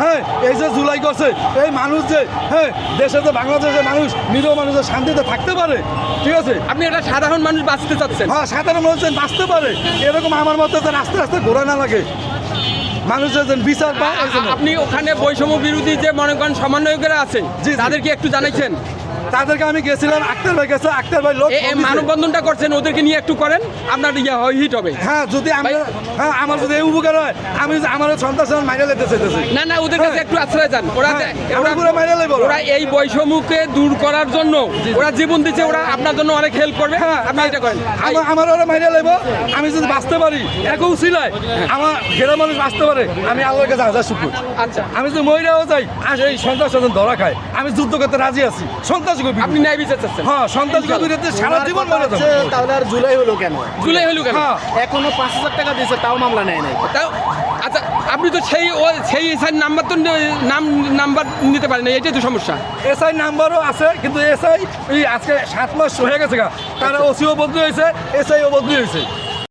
হ্যাঁ এই যে জুলাই করছে এই মানুষ যে হ্যাঁ দেশে যে বাংলাদেশের মানুষ নিরীহ মানুষের শান্তিতে থাকতে পারে, ঠিক আছে? আপনি একটা সাধারণ মানুষ বাঁচতে চাচ্ছেন। হ্যাঁ সাধারণ মানুষ যেন বাঁচতে পারে, এরকম আমার মতে যেন আস্তে আস্তে ঘোরা না লাগে, মানুষের যেন বিচার পায় এই জন্য। আপনি ওখানে বৈষম্য বিরোধী যে মনে করেন সমন্বয়করা আছে জি। তাদেরকে একটু জানাইছেন? তাদেরকে আমি গেছিলাম, আক্তার ভাই গেছে, আক্তার ভাই লোক মানববন্ধনটা করছেন, ওদেরকে নিয়ে একটু করেন, আপনার হিট হবে। হ্যাঁ যদি হ্যাঁ আমার যদি এই উপকার হয়, আমি আমার সন্তান মাইরে লেতে চাইতেছি না ওদের কাছে একটু আশ্রয় যান। ওরা এই বৈষম্যকে দূর করার জন্য ওরা জীবন দিচ্ছে, ওরা আপনার জন্য অনেক হেল্প করবে। আপনি এটা করেন, আমার ওরা মাইরে লেব, আমি যদি বাঁচতে পারি একও ছিলাই আমার ঘেরা মানুষ বাঁচতে পারে, আমি আল্লাহর কাছে হাজার শুকুর। আচ্ছা আমি যদি মহিলাও যাই আর এই সন্ত্রাস ধরা খায়, আমি যুদ্ধ করতে রাজি আছি। সন্ত্রাস আপনি ন্যায় বিচার চাচ্ছেন? হ্যাঁ সন্ত্রাস বিরুদ্ধে সারা জীবন মরে যাবে। তাহলে আর জুলাই হলো কেন? জুলাই হলো কেন? এখনো 5,000 টাকা দিয়েছে, তাও মামলা নেয় নাই। তাও আচ্ছা, আপনি তো সেই এসআই নাম্বার তো নাম্বার নিতে পারেন না, এটাই তো সমস্যা। এসআই নাম্বারও আছে, কিন্তু এসআই এই আজকে 7 মাস হয়ে গেছে গা, তারা ওসিও বদলি হয়েছে, এসআইও বদলি হয়েছে।